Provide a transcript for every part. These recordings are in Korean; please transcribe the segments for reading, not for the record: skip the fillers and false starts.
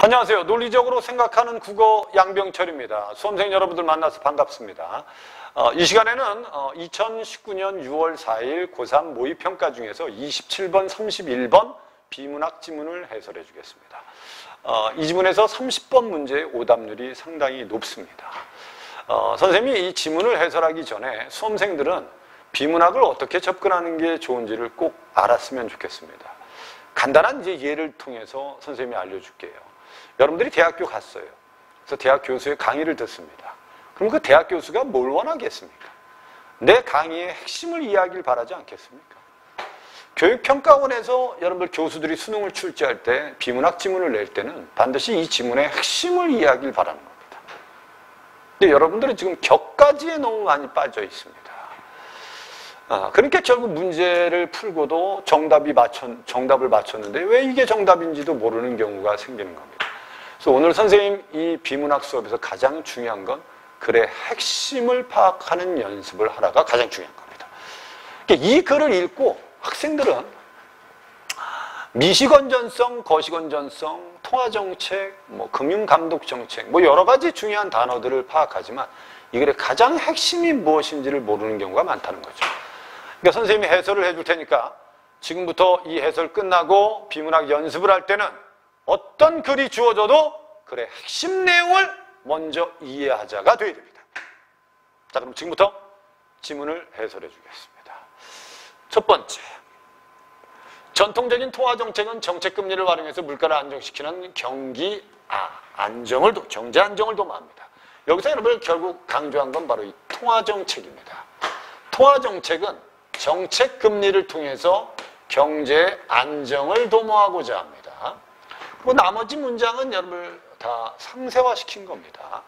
안녕하세요. 논리적으로 생각하는 국어 양병철입니다. 수험생 여러분들 만나서 반갑습니다. 이 시간에는 2019년 6월 4일 고3 모의평가 중에서 27번, 31번 비문학 지문을 해설해 주겠습니다. 이 지문에서 30번 문제의 오답률이 상당히 높습니다. 선생님이 이 지문을 해설하기 전에 수험생들은 비문학을 어떻게 접근하는 게 좋은지를 꼭 알았으면 좋겠습니다. 간단한 예를 통해서 선생님이 알려줄게요. 여러분들이 대학교 갔어요. 그래서 대학 교수의 강의를 듣습니다. 그럼 그 대학 교수가 뭘 원하겠습니까? 내 강의의 핵심을 이해하길 바라지 않겠습니까? 교육평가원에서 여러분들 교수들이 수능을 출제할 때 비문학 지문을 낼 때는 반드시 이 지문의 핵심을 이해하길 바라는 겁니다. 근데 여러분들은 지금 격가지에 너무 많이 빠져 있습니다. 그러니까 결국 문제를 풀고도 정답을 맞췄는데 왜 이게 정답인지도 모르는 경우가 생기는 겁니다. 그래서 오늘 선생님 이 비문학 수업에서 가장 중요한 건 글의 핵심을 파악하는 연습을 하라가 가장 중요한 겁니다. 이 글을 읽고 학생들은 미시건전성, 거시건전성, 통화정책, 금융감독정책 여러 가지 중요한 단어들을 파악하지만 이 글의 가장 핵심이 무엇인지를 모르는 경우가 많다는 거죠. 그러니까 선생님이 해설을 해줄 테니까 지금부터 이 해설 끝나고 비문학 연습을 할 때는 어떤 글이 주어져도 글의 핵심 내용을 먼저 이해하자가 되어야 됩니다. 자, 그럼 지금부터 지문을 해설해 주겠습니다. 첫 번째, 전통적인 통화정책은 정책금리를 활용해서 물가를 안정시키는 경제 안정을 도모합니다. 여기서 여러분 결국 강조한 건 바로 이 통화정책입니다. 통화정책은 정책금리를 통해서 경제 안정을 도모하고자 합니다. 그리고 나머지 문장은 여러분 다 상세화시킨 겁니다.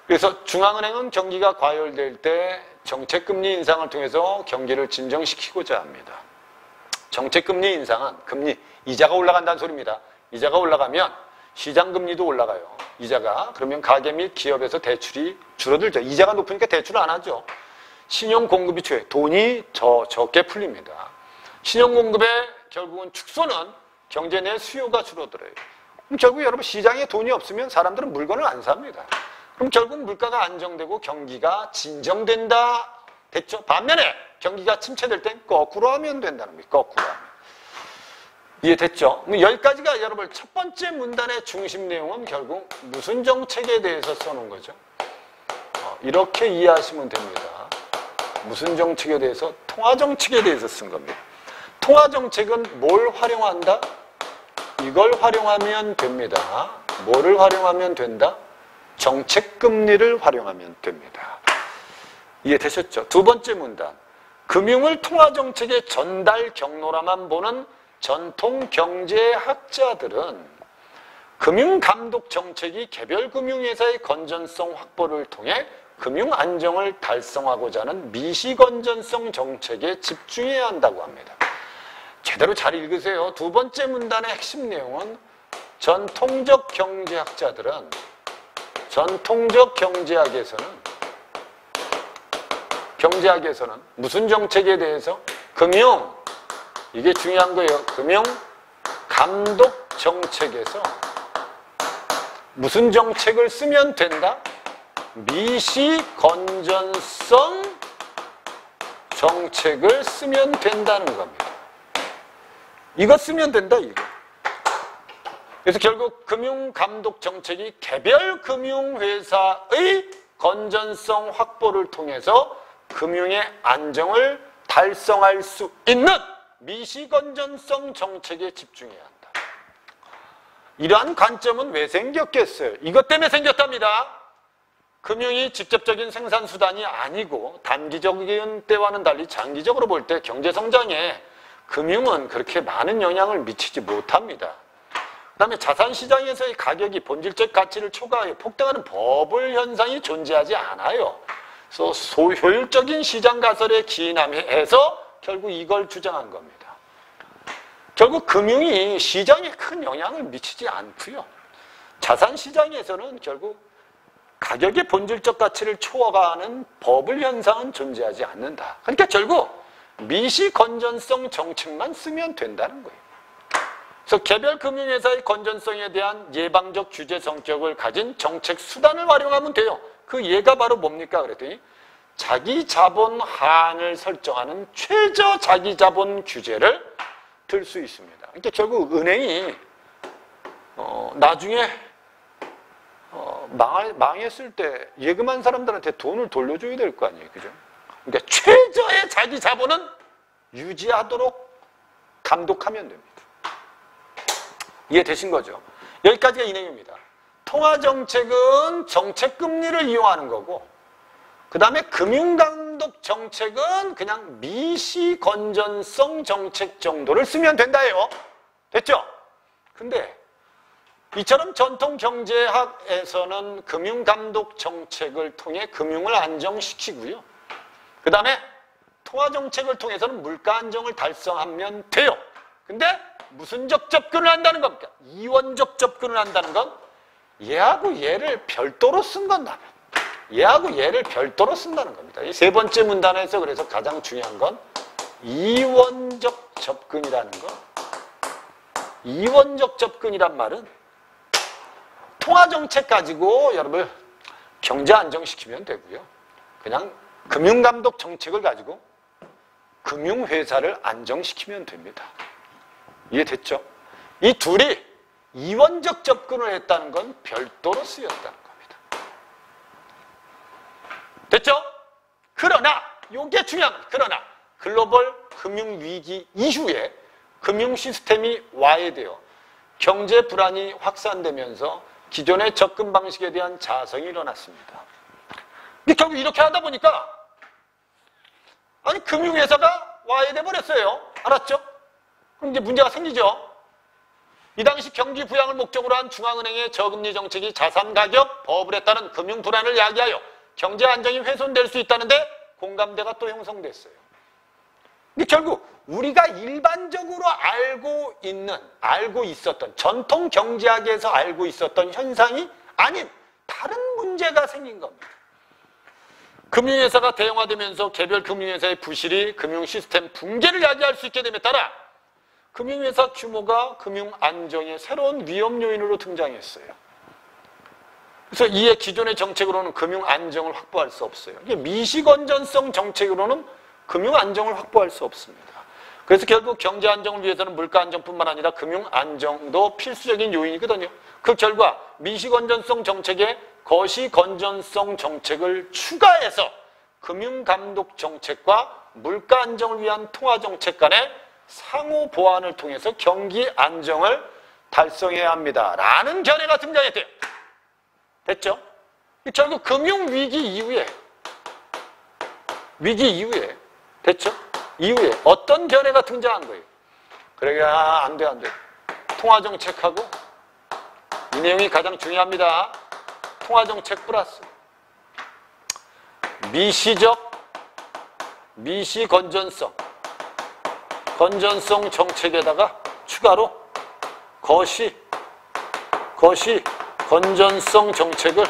그래서 중앙은행은 경기가 과열될 때 정책금리 인상을 통해서 경기를 진정시키고자 합니다. 정책금리 인상은 이자가 올라간다는 소리입니다. 이자가 올라가면 시장금리도 올라가요. 그러면 가계 및 기업에서 대출이 줄어들죠. 이자가 높으니까 대출 안 하죠. 신용공급이 돈이 적게 풀립니다. 신용공급의 결국은 축소는 경제 내 수요가 줄어들어요. 그럼 결국 여러분 시장에 돈이 없으면 사람들은 물건을 안 삽니다. 그럼 결국 물가가 안정되고 경기가 진정된다. 됐죠? 반면에 경기가 침체될 땐 거꾸로 하면 된다는 겁니다. 거꾸로 하면. 이해됐죠? 여기까지가 여러분 첫 번째 문단의 중심 내용은 결국 무슨 정책에 대해서 써놓은 거죠? 이렇게 이해하시면 됩니다. 무슨 정책에 대해서? 통화정책에 대해서 쓴 겁니다. 통화정책은 뭘 활용한다? 이걸 활용하면 됩니다. 뭐를 활용하면 된다? 정책금리를 활용하면 됩니다. 이해되셨죠? 두 번째 문단. 금융을 통화정책의 전달 경로라만 보는 전통 경제학자들은 금융감독정책이 개별 금융회사의 건전성 확보를 통해 금융 안정을 달성하고자 하는 미시건전성 정책에 집중해야 한다고 합니다. 제대로 잘 읽으세요. 두 번째 문단의 핵심 내용은 전통적 경제학자들은 전통적 경제학에서는 무슨 정책에 대해서? 이게 중요한 거예요. 금융 감독 정책에서 무슨 정책을 쓰면 된다? 미시건전성 정책을 쓰면 된다는 겁니다. 이거 쓰면 된다, 이거. 그래서 결국 금융감독 정책이 개별 금융회사의 건전성 확보를 통해서 금융의 안정을 달성할 수 있는 미시건전성 정책에 집중해야 한다. 이러한 관점은 왜 생겼겠어요? 이것 때문에 생겼답니다. 금융이 직접적인 생산수단이 아니고 단기적인 때와는 달리 장기적으로 볼 때 경제성장에 금융은 그렇게 많은 영향을 미치지 못합니다. 그 다음에 자산시장에서의 가격이 본질적 가치를 초과하여 폭등하는 버블 현상이 존재하지 않아요. 그래서 소효율적인 시장 가설에 기인해서 결국 이걸 주장한 겁니다. 결국 금융이 시장에 큰 영향을 미치지 않고요. 자산시장에서는 결국 가격의 본질적 가치를 초과하는 버블 현상은 존재하지 않는다. 그러니까 결국 미시건전성 정책만 쓰면 된다는 거예요. 그래서 개별 금융회사의 건전성에 대한 예방적 규제 성격을 가진 정책 수단을 활용하면 돼요. 그 예가 바로 뭡니까? 그랬더니 자기 자본 한을 설정하는 최저 자기 자본 규제를 들 수 있습니다. 그러니까 결국 은행이 나중에 망했을 때 예금한 사람들한테 돈을 돌려줘야 될 거 아니에요. 그죠? 그러니까 최저의 자기 자본은 유지하도록 감독하면 됩니다. 이해되신 거죠? 여기까지가 이 내용입니다. 통화정책은 정책금리를 이용하는 거고, 그 다음에 금융감독 정책은 그냥 미시건전성 정책 정도를 쓰면 된다예요. 됐죠? 근데 이처럼 전통 경제학에서는 금융감독 정책을 통해 금융을 안정시키고요. 그 다음에 통화정책을 통해서는 물가 안정을 달성하면 돼요. 근데 무슨적 접근을 한다는 겁니까? 이원적 접근을 한다는 건 얘하고 얘를 별도로 쓴다는 얘하고 얘를 별도로 쓴다는 겁니다. 이 세 번째 문단에서 그래서 가장 중요한 건 이원적 접근이라는 거. 이원적 접근이란 말은 통화정책 가지고 여러분 경제 안정시키면 되고요. 그냥 금융감독 정책을 가지고 금융회사를 안정시키면 됩니다. 이해됐죠? 이 둘이 이원적 접근을 했다는 건 별도로 쓰였다는 겁니다. 됐죠? 그러나 이게 중요한 거예요. 그러나 글로벌 금융위기 이후에 금융 시스템이 와해되어 경제 불안이 확산되면서 기존의 접근 방식에 대한 자성이 일어났습니다. 근데 결국 이렇게 하다 보니까 아니 금융회사가 와해돼 버렸어요. 알았죠? 그럼 이제 문제가 생기죠. 이 당시 경기 부양을 목적으로 한 중앙은행의 저금리 정책이 자산 가격 버블에 따른 금융 불안을 야기하여 경제 안정이 훼손될 수 있다는데 공감대가 또 형성됐어요. 근데 결국 우리가 일반적으로 알고 있었던 전통 경제학에서 알고 있었던 현상이 아닌 다른 문제가 생긴 겁니다. 금융회사가 대형화되면서 개별 금융회사의 부실이 금융 시스템 붕괴를 야기할 수 있게 됨에 따라 금융회사 규모가 금융 안정의 새로운 위험 요인으로 등장했어요. 그래서 이에 기존의 정책으로는 금융 안정을 확보할 수 없어요. 이게 미시건전성 정책으로는 금융 안정을 확보할 수 없습니다. 그래서 결국 경제 안정을 위해서는 물가 안정뿐만 아니라 금융 안정도 필수적인 요인이거든요. 그 결과 미시건전성 정책에 거시건전성 정책을 추가해서 금융감독 정책과 물가 안정을 위한 통화정책 간의 상호 보완을 통해서 경기 안정을 달성해야 합니다. 라는 견해가 등장했대요. 됐죠? 결국 금융위기 이후에 됐죠? 이후에 어떤 견해가 등장한 거예요? 그러니까 안 돼. 통화정책하고 이 내용이 가장 중요합니다. 통화정책 플러스 미시건전성 정책에다가 추가로 거시건전성 정책을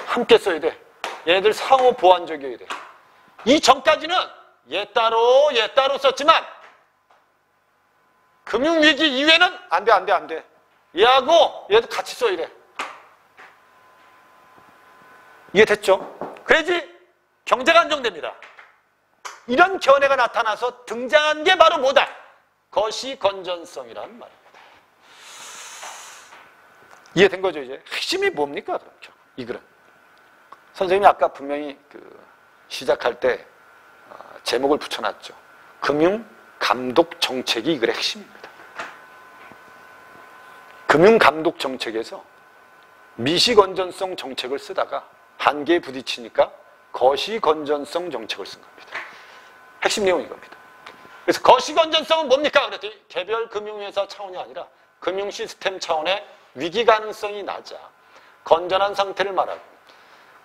함께 써야 돼. 얘네들 상호 보완적이어야 돼. 이 전까지는 얘 따로 썼지만 금융위기 이후에는 안 돼. 얘하고 얘도 같이 써야 돼. 이해됐죠? 그래야지 경제가 안정됩니다. 이런 견해가 나타나서 등장한 게 바로 뭐다? 거시건전성이라는 말입니다. 이해된 거죠, 이제? 핵심이 뭡니까, 그럼? 이 글은. 선생님이 아까 분명히 시작할 때 제목을 붙여놨죠. 금융감독 정책이 이 글의 핵심입니다. 금융감독 정책에서 미시건전성 정책을 쓰다가 한계에 부딪히니까 거시건전성 정책을 쓴 겁니다. 핵심 내용이 이겁니다. 그래서 거시건전성은 뭡니까? 그랬더니 개별 금융회사 차원이 아니라 금융 시스템 차원의 위기 가능성이 낮아 건전한 상태를 말하고,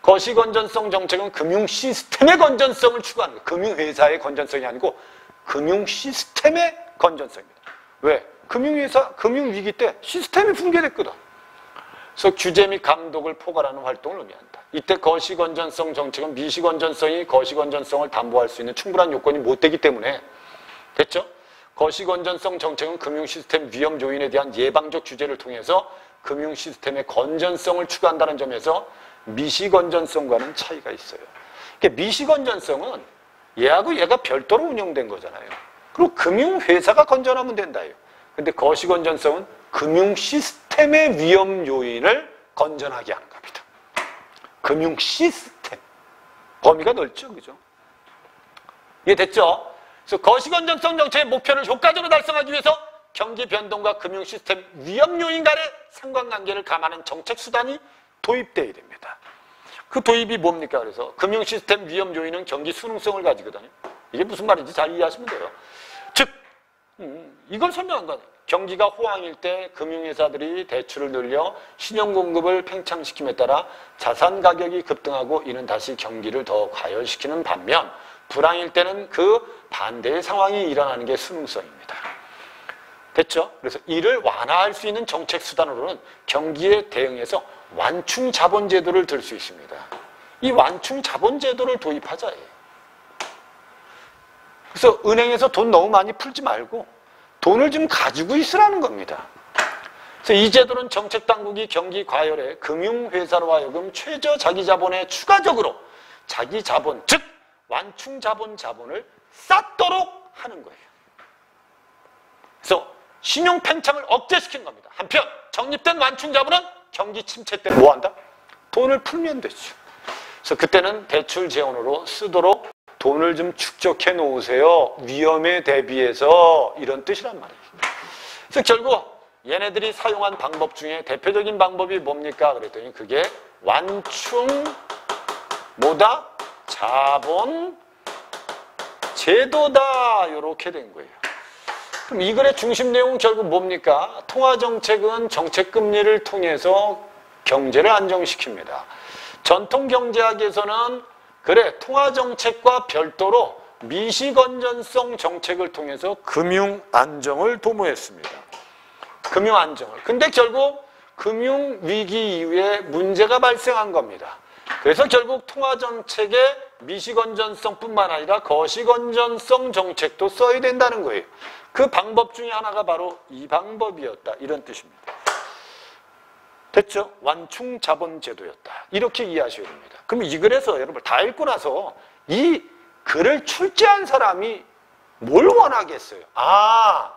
거시건전성 정책은 금융 시스템의 건전성을 추구하는 거예요. 금융회사의 건전성이 아니고 금융 시스템의 건전성입니다. 왜? 금융회사, 금융위기 때 시스템이 붕괴됐거든. 그래서 규제 및 감독을 포괄하는 활동을 의미한다. 이때 거시건전성 정책은 미시건전성이 거시건전성을 담보할 수 있는 충분한 요건이 못 되기 때문에, 됐죠? 거시건전성 정책은 금융시스템 위험 요인에 대한 예방적 규제를 통해서 금융시스템의 건전성을 추구한다는 점에서 미시건전성과는 차이가 있어요. 그러니까 미시건전성은 얘하고 얘가 별도로 운영된 거잖아요. 그리고 금융회사가 건전하면 된다예요. 근데 거시건전성은 금융시스템의 위험 요인을 건전하게 하는 겁니다. 금융시스템. 범위가 넓죠, 그죠? 이해됐죠? 그래서 거시건전성 정책의 목표를 효과적으로 달성하기 위해서 경기 변동과 금융 시스템 위험 요인 간의 상관관계를 감안하는 정책 수단이 도입되어야 됩니다. 그 도입이 뭡니까? 그래서 금융 시스템 위험 요인은 경기 수능성을 가지거든요. 이게 무슨 말인지 잘 이해하시면 돼요. 즉, 이걸 설명한 건 경기가 호황일 때 금융회사들이 대출을 늘려 신용 공급을 팽창시킴에 따라 자산 가격이 급등하고 이는 다시 경기를 더 과열시키는 반면 불황일 때는 그 반대의 상황이 일어나는 게 수능성입니다. 됐죠? 그래서 이를 완화할 수 있는 정책 수단으로는 경기에 대응해서 완충 자본 제도를 들 수 있습니다. 이 완충 자본 제도를 도입하자. 그래서 은행에서 돈 너무 많이 풀지 말고 돈을 좀 가지고 있으라는 겁니다. 그래서 이 제도는 정책 당국이 경기 과열에 금융회사로 하여금 최저 자기 자본에 추가적으로 자기 자본, 즉 완충 자본을 쌓도록 하는 거예요. 그래서 신용 팽창을 억제시킨 겁니다. 한편 적립된 완충 자본은 경기 침체 때 뭐 한다? 돈을 풀면 되죠. 그래서 그때는 대출 재원으로 쓰도록 돈을 좀 축적해 놓으세요. 위험에 대비해서, 이런 뜻이란 말이에요. 그래서 결국 얘네들이 사용한 방법 중에 대표적인 방법이 뭡니까? 그랬더니 그게 완충 뭐다? 자본 제도다. 이렇게 된 거예요. 그럼 이 글의 중심 내용은 결국 뭡니까? 통화정책은 정책금리를 통해서 경제를 안정시킵니다. 전통 경제학에서는 그래, 통화정책과 별도로 미시건전성 정책을 통해서 금융안정을 도모했습니다. 금융안정을. 근데 결국 금융위기 이후에 문제가 발생한 겁니다. 그래서 결국 통화정책의 미시건전성뿐만 아니라 거시건전성 정책도 써야 된다는 거예요. 그 방법 중에 하나가 바로 이 방법이었다. 이런 뜻입니다. 됐죠? 완충 자본 제도였다. 이렇게 이해하셔야 됩니다. 그럼 이 글에서 여러분 다 읽고 나서 이 글을 출제한 사람이 뭘 원하겠어요? 아,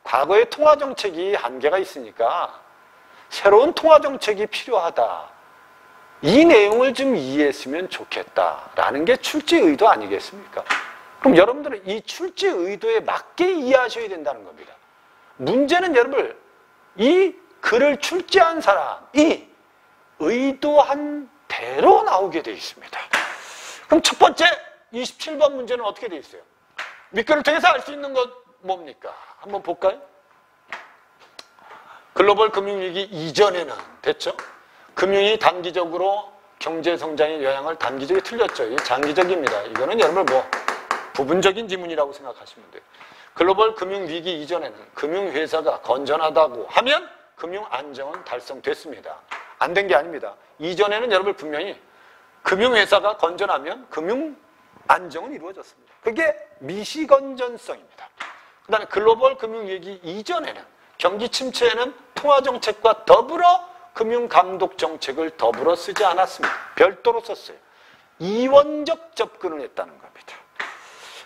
과거의 통화정책이 한계가 있으니까 새로운 통화정책이 필요하다. 이 내용을 좀 이해했으면 좋겠다라는 게 출제 의도 아니겠습니까? 그럼 여러분들은 이 출제 의도에 맞게 이해하셔야 된다는 겁니다. 문제는 여러분, 이 글을 출제한 사람이 의도한 대로 나오게 되어 있습니다. 그럼 첫 번째 27번 문제는 어떻게 되어 있어요? 밑글을 통해서 알 수 있는 것 뭡니까? 한번 볼까요? 글로벌 금융위기 이전에는 됐죠? 금융이 단기적으로 경제성장의 영향을 단기적으로 틀렸죠. 이게 장기적입니다. 이거는 여러분 뭐 부분적인 지문이라고 생각하시면 돼요. 글로벌 금융위기 이전에는 금융회사가 건전하다고 하면 금융안정은 달성됐습니다. 안 된 게 아닙니다. 이전에는 여러분 분명히 금융회사가 건전하면 금융안정은 이루어졌습니다. 그게 미시건전성입니다. 그 다음에 글로벌 금융위기 이전에는 경기 침체에는 통화정책과 더불어 금융감독정책을 더불어 쓰지 않았습니다. 별도로 썼어요. 이원적 접근을 했다는 겁니다.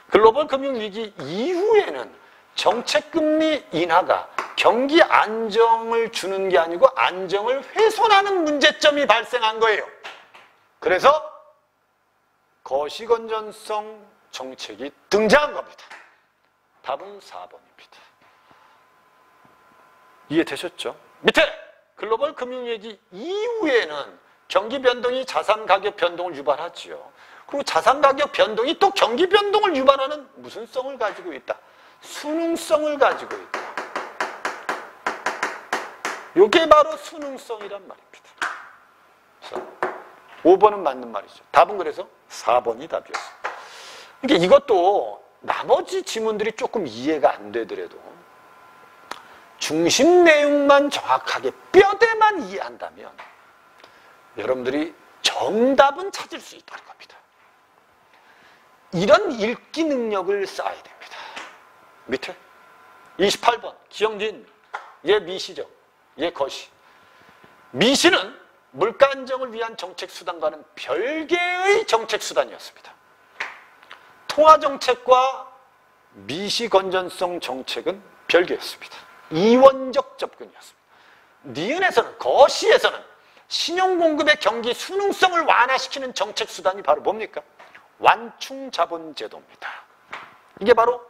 글로벌 금융위기 이후에는 정책금리 인하가 경기 안정을 주는 게 아니고 안정을 훼손하는 문제점이 발생한 거예요. 그래서 거시건전성 정책이 등장한 겁니다. 답은 4번입니다. 이해되셨죠? 밑에 글로벌 금융위기 이후에는 경기 변동이 자산 가격 변동을 유발하지요. 그리고 자산 가격 변동이 또 경기 변동을 유발하는 무슨 성을 가지고 있다? 수능성을 가지고 있다. 이게 바로 수능성이란 말입니다. 그래서 5번은 맞는 말이죠. 답은 그래서 4번이 답이었어요. 그러니까 이것도 나머지 지문들이 조금 이해가 안 되더라도 중심 내용만 정확하게 뼈대만 이해한다면 여러분들이 정답은 찾을 수 있다는 겁니다. 이런 읽기 능력을 쌓아야 됩니다. 밑에 28번 기억니은 얘 미시죠. 얘 거시. 미시는 물가 안정을 위한 정책 수단과는 별개의 정책 수단이었습니다. 통화 정책과 미시 건전성 정책은 별개였습니다. 이원적 접근이었습니다. 니은에서는, 거시에서는 신용 공급의 경기 순응성을 완화시키는 정책 수단이 바로 뭡니까? 완충 자본 제도입니다. 이게 바로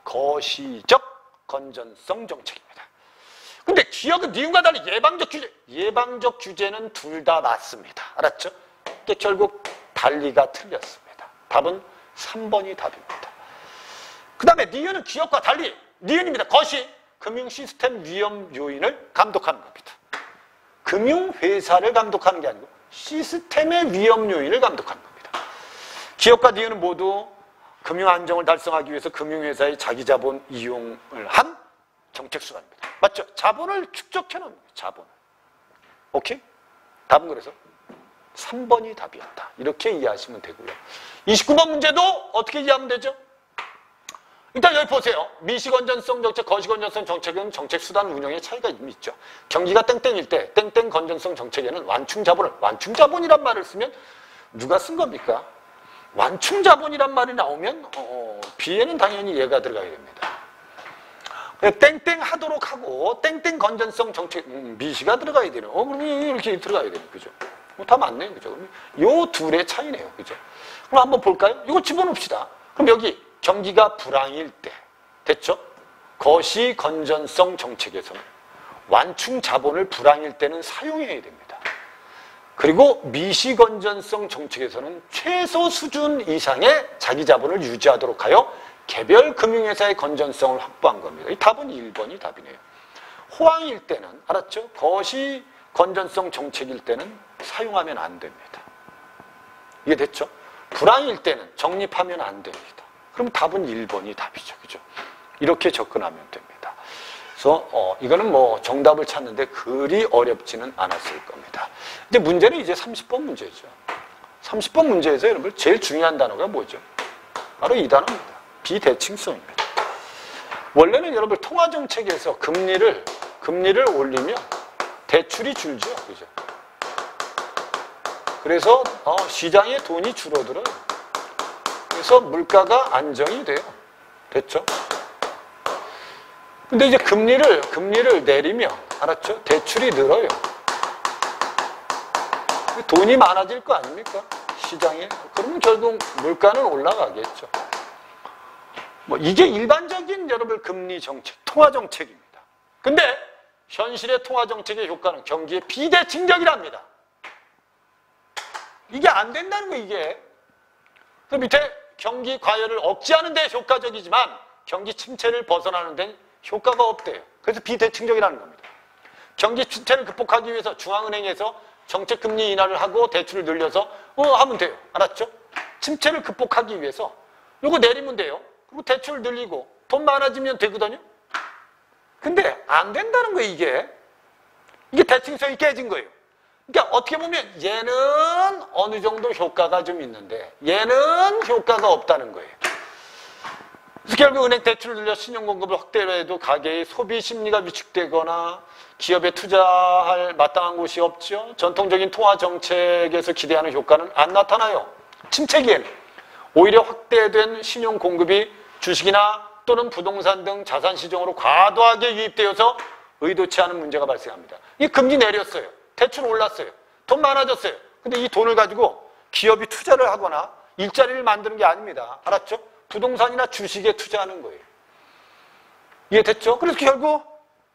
거시적 건전성 정책입니다. 근데 기억은 니은과 달리 예방적 규제는 둘 다 맞습니다. 알았죠? 이게 결국 달리가 틀렸습니다. 답은 3번이 답입니다. 그 다음에 니은은 기억과 달리, 니은입니다. 거시, 금융 시스템 위험 요인을 감독하는 겁니다. 금융회사를 감독하는 게 아니고 시스템의 위험 요인을 감독하는 겁니다. 기업과 니은은 모두 금융 안정을 달성하기 위해서 금융회사의 자기 자본 이용을 한 정책 수단입니다. 맞죠? 자본을 축적해 놓은 거예요. 자본을. 오케이? 답은 그래서 3번이 답이었다. 이렇게 이해하시면 되고요. 29번 문제도 어떻게 이해하면 되죠? 일단 여기 보세요. 미시건전성 정책, 거시건전성 정책은 정책 수단 운영에 차이가 있죠. 경기가 땡땡일 때 땡땡 건전성 정책에는 완충자본이란 말을 쓰면 누가 쓴 겁니까? 완충자본이란 말이 나오면 B에는 당연히 얘가 들어가야 됩니다. 땡땡 하도록 하고 땡땡 건전성 정책 미시가 들어가야 되는. 그럼 이렇게 들어가야 되는 그죠? 다 맞네요, 그죠? 요 둘의 차이네요, 그죠? 그럼 한번 볼까요? 이거 집어넣읍시다. 그럼 여기 경기가 불황일 때 됐죠? 거시 건전성 정책에서는 완충 자본을 불황일 때는 사용해야 됩니다. 그리고 미시 건전성 정책에서는 최소 수준 이상의 자기 자본을 유지하도록 하여 개별 금융회사의 건전성을 확보한 겁니다. 이 답은 1번이 답이네요. 호황일 때는, 알았죠? 거시 건전성 정책일 때는 사용하면 안 됩니다. 이해됐죠? 불황일 때는 적립하면 안 됩니다. 그럼 답은 1번이 답이죠. 그죠? 이렇게 접근하면 됩니다. 그래서 이거는 뭐 정답을 찾는데 그리 어렵지는 않았을 겁니다. 이제 문제는 이제 30번 문제죠. 30번 문제에서 여러분 제일 중요한 단어가 뭐죠? 바로 이 단어입니다. 비대칭성입니다. 원래는 여러분 통화정책에서 금리를 올리면 대출이 줄죠. 그죠? 그래서 시장의 돈이 줄어들어요. 그래서 물가가 안정이 돼요. 됐죠? 근데 이제 금리를 내리면, 알았죠? 대출이 늘어요. 돈이 많아질 거 아닙니까? 시장에. 그러면 결국 물가는 올라가겠죠. 뭐 이게 일반적인 여러분 금리 정책, 통화 정책입니다. 근데 현실의 통화 정책의 효과는 경기의 비대칭적이랍니다. 이게 안 된다는 거 이게. 그 밑에 경기 과열을 억제하는 데 효과적이지만 경기 침체를 벗어나는 데는 효과가 없대요. 그래서 비대칭적이라는 겁니다. 경기 침체를 극복하기 위해서 중앙은행에서 정책 금리 인하를 하고 대출을 늘려서 하면 돼요. 알았죠? 침체를 극복하기 위해서 요거 내리면 돼요. 그리고 대출을 늘리고 돈 많아지면 되거든요. 근데 안 된다는 거예요, 이게. 이게 대칭성이 깨진 거예요. 그러니까 어떻게 보면 얘는 어느 정도 효과가 좀 있는데 얘는 효과가 없다는 거예요. 그래서 결국 은행 대출을 늘려 신용공급을 확대를 해도 가계의 소비 심리가 위축되거나 기업에 투자할 마땅한 곳이 없죠. 전통적인 통화 정책에서 기대하는 효과는 안 나타나요. 침체기에는 오히려 확대된 신용 공급이 주식이나 또는 부동산 등 자산 시장으로 과도하게 유입되어서 의도치 않은 문제가 발생합니다. 이 금리 내렸어요. 대출 올랐어요. 돈 많아졌어요. 근데 이 돈을 가지고 기업이 투자를 하거나 일자리를 만드는 게 아닙니다. 알았죠? 부동산이나 주식에 투자하는 거예요. 이해됐죠? 그래서 결국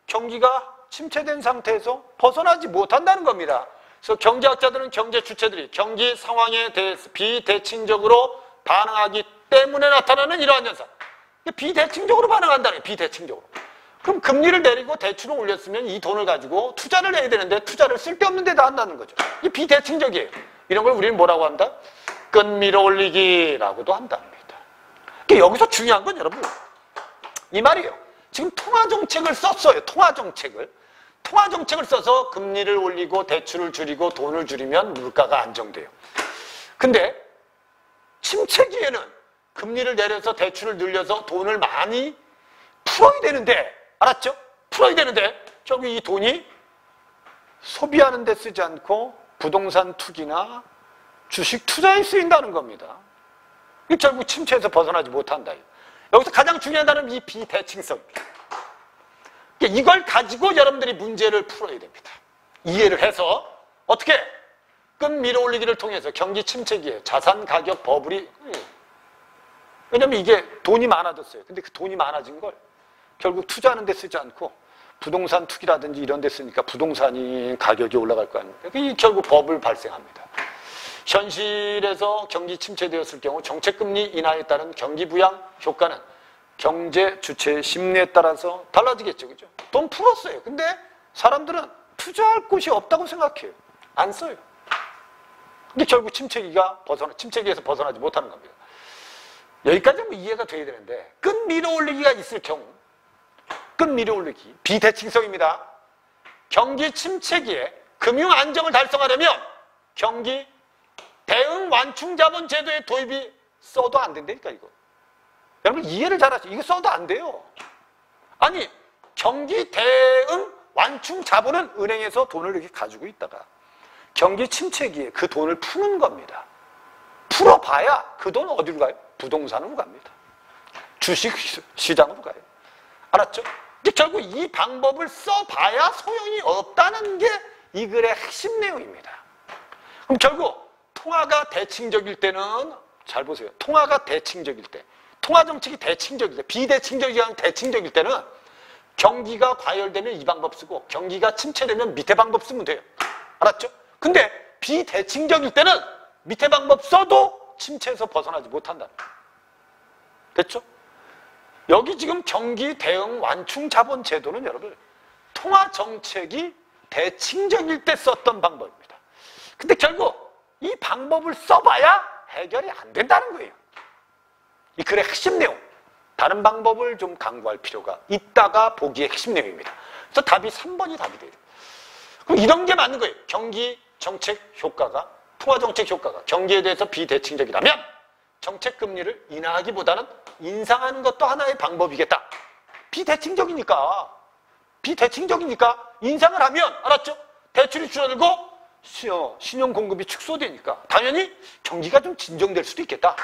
경기가 침체된 상태에서 벗어나지 못한다는 겁니다. 그래서 경제학자들은 경제 주체들이 경기 상황에 대해서 비대칭적으로 반응하기 때문에 나타나는 이러한 현상. 비대칭적으로 반응한다는 거예요. 비대칭적으로. 그럼 금리를 내리고 대출을 올렸으면 이 돈을 가지고 투자를 해야 되는데 투자를 쓸데없는 데다 한다는 거죠. 이게 비대칭적이에요. 이런 걸 우리는 뭐라고 한다? 끈밀어 올리기라고도 한답니다. 그러니까 여기서 중요한 건 여러분 이 말이에요. 지금 통화정책을 썼어요. 통화정책을 써서 금리를 올리고 대출을 줄이고 돈을 줄이면 물가가 안정돼요. 근데 침체기에는 금리를 내려서 대출을 늘려서 돈을 많이 풀어야 되는데 알았죠? 풀어야 되는데 결국 이 돈이 소비하는 데 쓰지 않고 부동산 투기나 주식 투자에 쓰인다는 겁니다. 이 결국 침체에서 벗어나지 못한다. 여기서 가장 중요한 단어는 이 비대칭성입니다. 이걸 가지고 여러분들이 문제를 풀어야 됩니다. 이해를 해서 어떻게 끈 밀어올리기를 통해서 경기 침체기에 자산 가격 버블이 왜냐면 이게 돈이 많아졌어요. 근데 그 돈이 많아진 걸 결국 투자하는 데 쓰지 않고 부동산 투기라든지 이런 데 쓰니까 부동산이 가격이 올라갈 거 아닙니까? 이 결국 버블 발생합니다. 현실에서 경기 침체되었을 경우 정책금리 인하에 따른 경기 부양 효과는 경제 주체의 심리에 따라서 달라지겠죠. 그죠? 돈 풀었어요. 근데 사람들은 투자할 곳이 없다고 생각해요. 안 써요. 근데 결국 침체기에서 벗어나지 못하는 겁니다. 여기까지 뭐 이해가 돼야 되는데 끈 밀어올리기가 있을 경우 끈 밀어올리기 비대칭성입니다. 경기 침체기에 금융 안정을 달성하려면 경기 대응 완충 자본 제도의 도입이 써도 안 된다니까 이거. 여러분 이해를 잘하세요. 이거 써도 안 돼요. 아니 경기 대응 완충 자본은 은행에서 돈을 이렇게 가지고 있다가 경기 침체기에 그 돈을 푸는 겁니다. 풀어봐야 그 돈 어디로 가요? 부동산으로 갑니다. 주식 시장으로 가요. 알았죠? 근데 결국 이 방법을 써봐야 소용이 없다는 게 이 글의 핵심 내용입니다. 그럼 결국 통화가 대칭적일 때는 잘 보세요. 통화가 대칭적일 때 통화 정책이 대칭적일 때 비대칭적이 아니라 대칭적일 때는 경기가 과열되면 이 방법 쓰고 경기가 침체되면 밑에 방법 쓰면 돼요. 알았죠? 근데 비대칭적일 때는 밑에 방법 써도 침체에서 벗어나지 못한다. 됐죠? 여기 지금 경기 대응 완충 자본 제도는 여러분 통화 정책이 대칭적일 때 썼던 방법입니다. 근데 결국 이 방법을 써봐야 해결이 안 된다는 거예요. 이 글의 핵심 내용. 다른 방법을 좀 강구할 필요가 있다가 보기의 핵심 내용입니다. 그래서 답이 3번이 답이 돼요. 그럼 이런 게 맞는 거예요. 경기 정책 효과가, 통화 정책 효과가 경기에 대해서 비대칭적이라면 정책 금리를 인하하기보다는 인상하는 것도 하나의 방법이겠다. 비대칭적이니까 인상을 하면 알았죠? 대출이 줄어들고 신용 공급이 축소되니까 당연히 경기가 좀 진정될 수도 있겠다.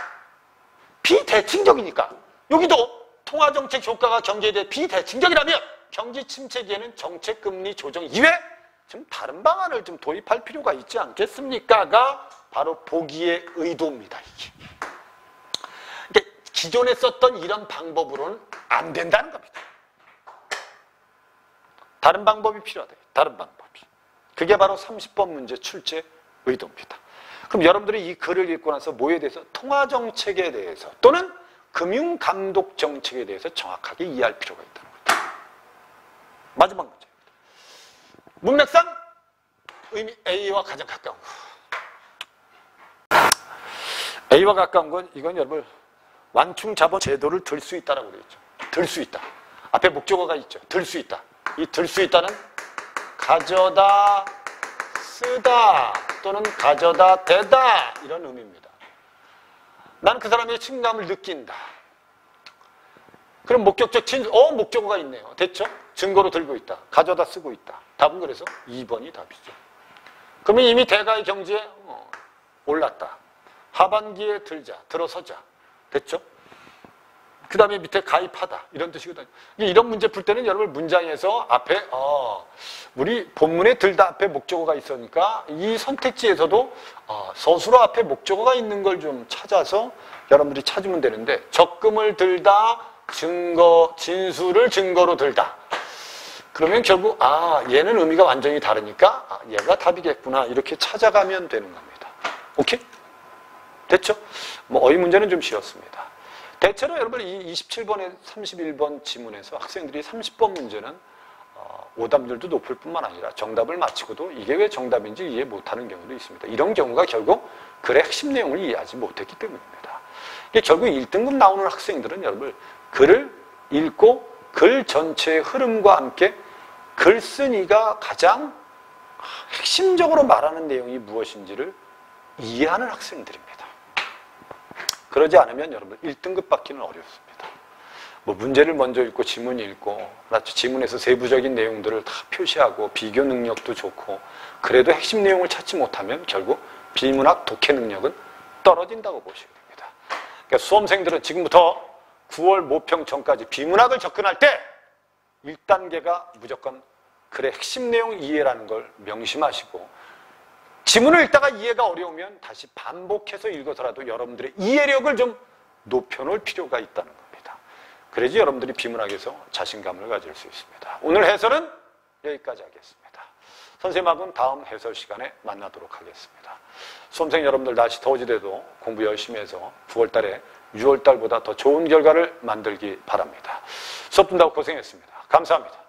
비대칭적이니까 여기도 통화정책 효과가 경기에 대해 비대칭적이라면 경기 침체기에는 정책금리 조정 이외 좀 다른 방안을 좀 도입할 필요가 있지 않겠습니까가 바로 보기의 의도입니다. 이게. 그러니까 기존에 썼던 이런 방법으로는 안 된다는 겁니다. 다른 방법이 필요하다. 다른 방법이. 그게 바로 30번 문제 출제 의도입니다. 그럼 여러분들이 이 글을 읽고 나서 뭐에 대해서 통화정책에 대해서 또는 금융감독정책에 대해서 정확하게 이해할 필요가 있다는 거죠. 마지막 문제입니다. 문맥상 의미 A와 가장 가까운 거. A와 가까운 건 이건 여러분 완충자본 제도를 들 수 있다라고 그랬죠. 들 수 있다. 앞에 목적어가 있죠. 들 수 있다. 이 들 수 있다는 가져다 쓰다 또는 가져다 대다 이런 의미입니다. 나는 그 사람의 친감을 느낀다. 그럼 목격적 진술, 목적어가 있네요. 됐죠? 증거로 들고 있다. 가져다 쓰고 있다. 답은 그래서 2번이 답이죠. 그러면 이미 대가의 경지에 올랐다. 하반기에 들어서자. 됐죠? 그 다음에 밑에 가입하다. 이런 뜻이거든요. 이런 문제 풀 때는 여러분 문장에서 앞에 우리 본문에 들다 앞에 목적어가 있으니까 이 선택지에서도 서술어 앞에 목적어가 있는 걸 좀 찾아서 여러분들이 찾으면 되는데 적금을 들다, 진술을 증거로 들다. 그러면 결국 얘는 의미가 완전히 다르니까 얘가 답이겠구나 이렇게 찾아가면 되는 겁니다. 오케이? 됐죠? 어휘 문제는 좀 쉬웠습니다. 대체로 여러분 이 27번에 31번 지문에서 학생들이 30번 문제는 오답률도 높을 뿐만 아니라 정답을 맞히고도 이게 왜 정답인지 이해 못하는 경우도 있습니다. 이런 경우가 결국 글의 핵심 내용을 이해하지 못했기 때문입니다. 이게 결국 1등급 나오는 학생들은 여러분 글을 읽고 글 전체의 흐름과 함께 글쓴이가 가장 핵심적으로 말하는 내용이 무엇인지를 이해하는 학생들입니다. 그러지 않으면 여러분 1등급 받기는 어렵습니다. 뭐 문제를 먼저 읽고 지문 읽고 지문에서 세부적인 내용들을 다 표시하고 비교 능력도 좋고 그래도 핵심 내용을 찾지 못하면 결국 비문학 독해 능력은 떨어진다고 보시면 됩니다. 그러니까 수험생들은 지금부터 9월 모평 전까지 비문학을 접근할 때 1단계가 무조건 글의 핵심 내용 이해라는 걸 명심하시고 지문을 읽다가 이해가 어려우면 다시 반복해서 읽어서라도 여러분들의 이해력을 좀 높여놓을 필요가 있다는 겁니다. 그래야지 여러분들이 비문학에서 자신감을 가질 수 있습니다. 오늘 해설은 여기까지 하겠습니다. 선생님하고는 다음 해설 시간에 만나도록 하겠습니다. 수험생 여러분들 날씨 더워지더라도 공부 열심히 해서 9월달에 6월달보다 더 좋은 결과를 만들기 바랍니다. 수업 듣는다고 고생했습니다. 감사합니다.